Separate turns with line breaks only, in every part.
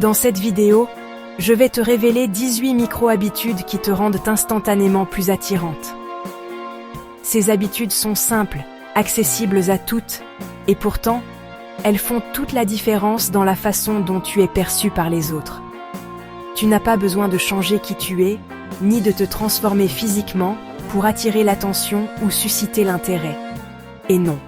Dans cette vidéo, je vais te révéler 18 micro-habitudes qui te rendent instantanément plus attirante. Ces habitudes sont simples, accessibles à toutes, et pourtant, elles font toute la différence dans la façon dont tu es perçu par les autres. Tu n'as pas besoin de changer qui tu es, ni de te transformer physiquement pour attirer l'attention ou susciter l'intérêt. Et non,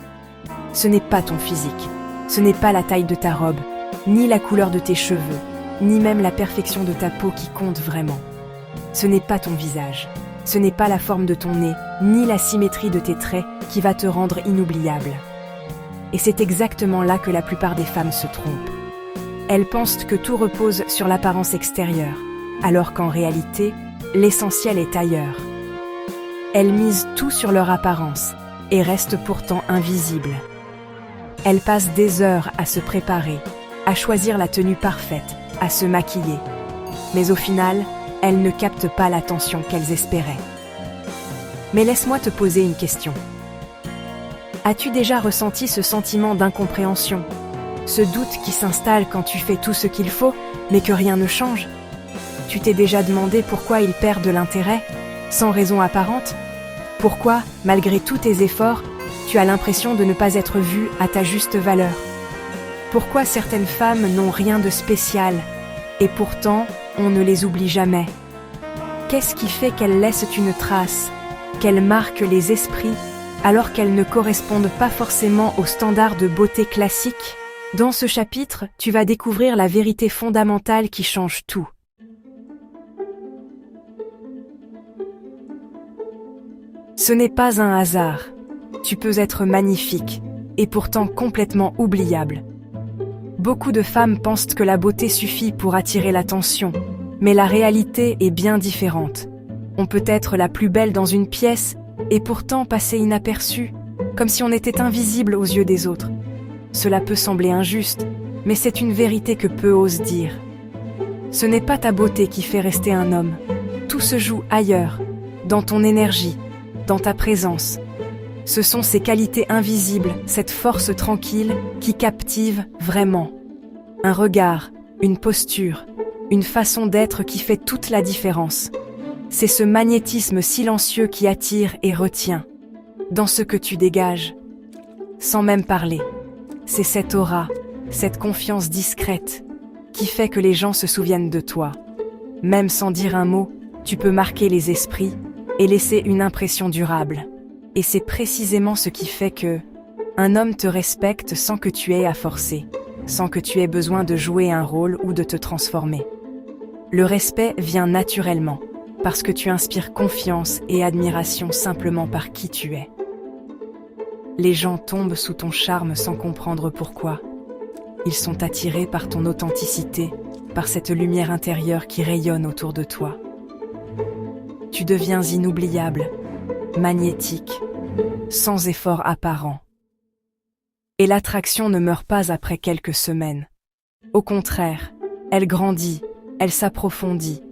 ce n'est pas ton physique, ce n'est pas la taille de ta robe, ni la couleur de tes cheveux, ni même la perfection de ta peau qui compte vraiment. Ce n'est pas ton visage, ce n'est pas la forme de ton nez, ni la symétrie de tes traits qui va te rendre inoubliable. Et c'est exactement là que la plupart des femmes se trompent. Elles pensent que tout repose sur l'apparence extérieure, alors qu'en réalité, l'essentiel est ailleurs. Elles misent tout sur leur apparence et restent pourtant invisibles. Elles passent des heures à se préparer, à choisir la tenue parfaite, à se maquiller. Mais au final, elles ne captent pas l'attention qu'elles espéraient. Mais laisse-moi te poser une question. As-tu déjà ressenti ce sentiment d'incompréhension? Ce doute qui s'installe quand tu fais tout ce qu'il faut, mais que rien ne change? Tu t'es déjà demandé pourquoi ils perdent de l'intérêt, sans raison apparente? Pourquoi, malgré tous tes efforts, tu as l'impression de ne pas être vue à ta juste valeur? Pourquoi certaines femmes n'ont rien de spécial, et pourtant, on ne les oublie jamais? Qu'est-ce qui fait qu'elles laissent une trace, qu'elles marquent les esprits, alors qu'elles ne correspondent pas forcément aux standards de beauté classiques? Dans ce chapitre, tu vas découvrir la vérité fondamentale qui change tout. Ce n'est pas un hasard. Tu peux être magnifique, et pourtant complètement oubliable. Beaucoup de femmes pensent que la beauté suffit pour attirer l'attention, mais la réalité est bien différente. On peut être la plus belle dans une pièce, et pourtant passer inaperçu, comme si on était invisible aux yeux des autres. Cela peut sembler injuste, mais c'est une vérité que peu osent dire. Ce n'est pas ta beauté qui fait rester un homme. Tout se joue ailleurs, dans ton énergie, dans ta présence. Ce sont ces qualités invisibles, cette force tranquille, qui captive vraiment. Un regard, une posture, une façon d'être qui fait toute la différence. C'est ce magnétisme silencieux qui attire et retient, dans ce que tu dégages, sans même parler. C'est cette aura, cette confiance discrète, qui fait que les gens se souviennent de toi. Même sans dire un mot, tu peux marquer les esprits et laisser une impression durable. Et c'est précisément ce qui fait que un homme te respecte sans que tu aies à forcer, sans que tu aies besoin de jouer un rôle ou de te transformer. Le respect vient naturellement, parce que tu inspires confiance et admiration simplement par qui tu es. Les gens tombent sous ton charme sans comprendre pourquoi. Ils sont attirés par ton authenticité, par cette lumière intérieure qui rayonne autour de toi. Tu deviens inoubliable, magnétique, sans effort apparent. Et l'attraction ne meurt pas après quelques semaines. Au contraire, elle grandit, elle s'approfondit,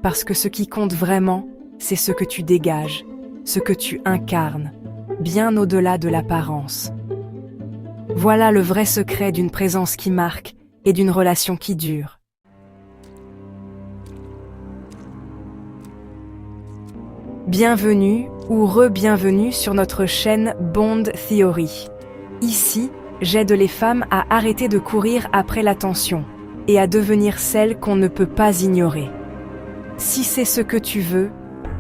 parce que ce qui compte vraiment, c'est ce que tu dégages, ce que tu incarnes, bien au-delà de l'apparence. Voilà le vrai secret d'une présence qui marque et d'une relation qui dure. Bienvenue ou re-bienvenue sur notre chaîne Bond Theory. Ici, j'aide les femmes à arrêter de courir après l'attention et à devenir celles qu'on ne peut pas ignorer. Si c'est ce que tu veux,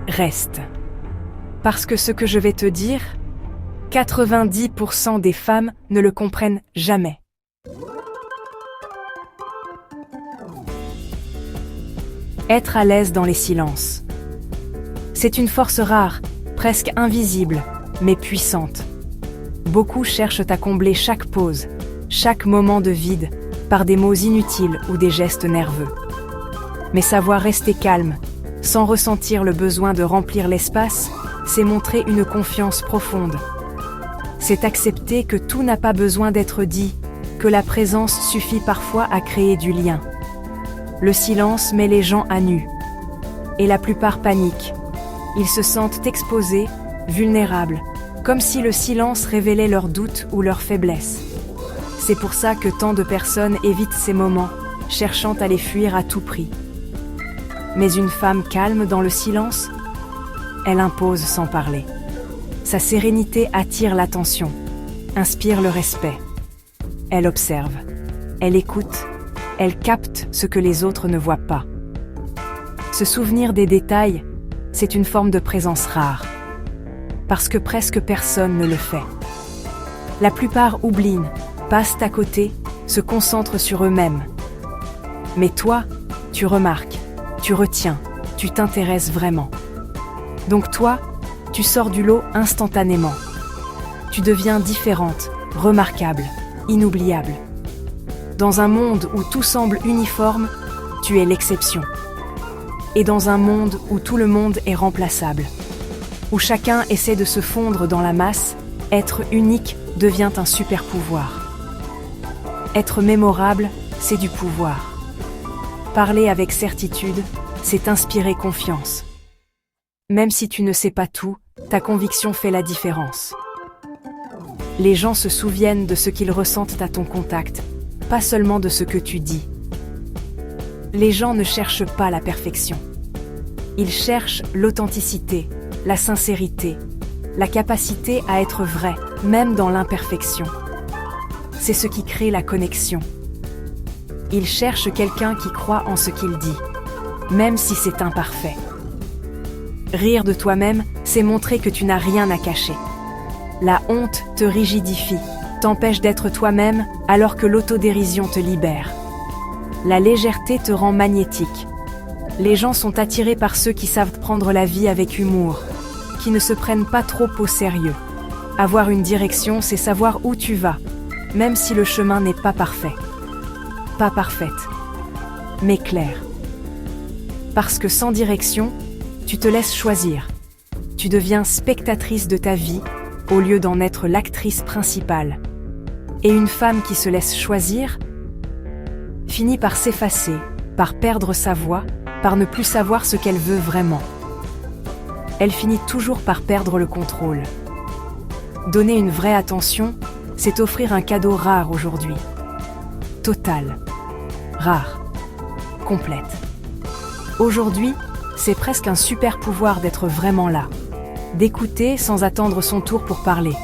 reste. Parce que ce que je vais te dire, 90% des femmes ne le comprennent jamais. Être à l'aise dans les silences. C'est une force rare, presque invisible, mais puissante. Beaucoup cherchent à combler chaque pause, chaque moment de vide, par des mots inutiles ou des gestes nerveux. Mais savoir rester calme, sans ressentir le besoin de remplir l'espace, c'est montrer une confiance profonde. C'est accepter que tout n'a pas besoin d'être dit, que la présence suffit parfois à créer du lien. Le silence met les gens à nu. Et la plupart paniquent. Ils se sentent exposés, vulnérables, comme si le silence révélait leurs doutes ou leurs faiblesses. C'est pour ça que tant de personnes évitent ces moments, cherchant à les fuir à tout prix. Mais une femme calme dans le silence, elle impose sans parler. Sa sérénité attire l'attention, inspire le respect. Elle observe, elle écoute, elle capte ce que les autres ne voient pas. Se souvenir des détails, c'est une forme de présence rare, parce que presque personne ne le fait. La plupart oublient, passent à côté, se concentrent sur eux-mêmes. Mais toi, tu remarques, tu retiens, tu t'intéresses vraiment. Donc toi, tu sors du lot instantanément. Tu deviens différente, remarquable, inoubliable. Dans un monde où tout semble uniforme, tu es l'exception. Et dans un monde où tout le monde est remplaçable, où chacun essaie de se fondre dans la masse, être unique devient un super pouvoir. Être mémorable, c'est du pouvoir. Parler avec certitude, c'est inspirer confiance. Même si tu ne sais pas tout, ta conviction fait la différence. Les gens se souviennent de ce qu'ils ressentent à ton contact, pas seulement de ce que tu dis. Les gens ne cherchent pas la perfection. Ils cherchent l'authenticité, la sincérité, la capacité à être vrai, même dans l'imperfection. C'est ce qui crée la connexion. Ils cherchent quelqu'un qui croit en ce qu'il dit, même si c'est imparfait. Rire de toi-même, c'est montrer que tu n'as rien à cacher. La honte te rigidifie, t'empêche d'être toi-même alors que l'autodérision te libère. La légèreté te rend magnétique. Les gens sont attirés par ceux qui savent prendre la vie avec humour, qui ne se prennent pas trop au sérieux. Avoir une direction, c'est savoir où tu vas, même si le chemin n'est pas parfait. Pas parfaite, mais claire. Parce que sans direction, tu te laisses choisir. Tu deviens spectatrice de ta vie, au lieu d'en être l'actrice principale. Et une femme qui se laisse choisir finit par s'effacer, par perdre sa voix, par ne plus savoir ce qu'elle veut vraiment. Elle finit toujours par perdre le contrôle. Donner une vraie attention, c'est offrir un cadeau rare aujourd'hui. Total. Rare. Complète. Aujourd'hui, c'est presque un super pouvoir d'être vraiment là. D'écouter sans attendre son tour pour parler.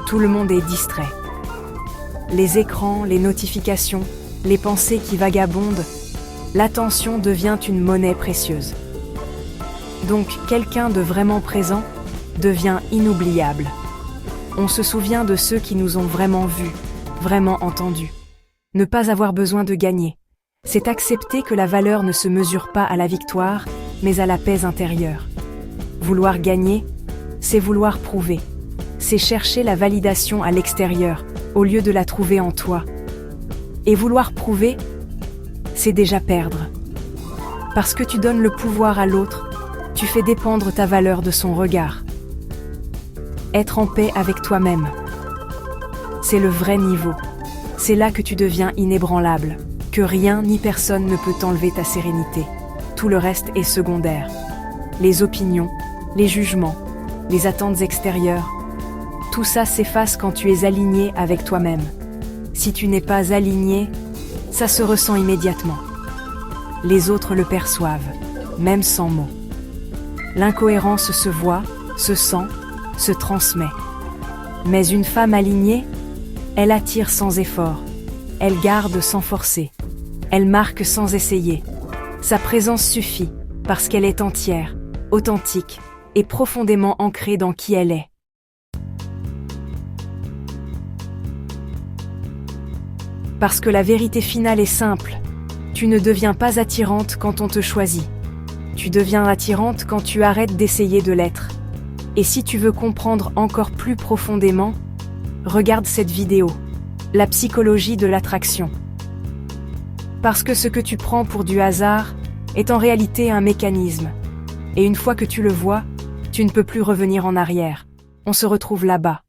Tout le monde est distrait. Les écrans, les notifications, les pensées qui vagabondent, l'attention devient une monnaie précieuse. Donc, quelqu'un de vraiment présent devient inoubliable. On se souvient de ceux qui nous ont vraiment vus, vraiment entendus. Ne pas avoir besoin de gagner, c'est accepter que la valeur ne se mesure pas à la victoire, mais à la paix intérieure. Vouloir gagner, c'est vouloir prouver. C'est chercher la validation à l'extérieur, au lieu de la trouver en toi. Et vouloir prouver, c'est déjà perdre. Parce que tu donnes le pouvoir à l'autre, tu fais dépendre ta valeur de son regard. Être en paix avec toi-même, c'est le vrai niveau. C'est là que tu deviens inébranlable, que rien ni personne ne peut t'enlever ta sérénité. Tout le reste est secondaire. Les opinions, les jugements, les attentes extérieures, tout ça s'efface quand tu es aligné avec toi-même. Si tu n'es pas aligné, ça se ressent immédiatement. Les autres le perçoivent, même sans mots. L'incohérence se voit, se sent, se transmet. Mais une femme alignée, elle attire sans effort, elle garde sans forcer, elle marque sans essayer. Sa présence suffit, parce qu'elle est entière, authentique et profondément ancrée dans qui elle est. Parce que la vérité finale est simple, tu ne deviens pas attirante quand on te choisit. Tu deviens attirante quand tu arrêtes d'essayer de l'être. Et si tu veux comprendre encore plus profondément, regarde cette vidéo, la psychologie de l'attraction. Parce que ce que tu prends pour du hasard est en réalité un mécanisme. Et une fois que tu le vois, tu ne peux plus revenir en arrière. On se retrouve là-bas.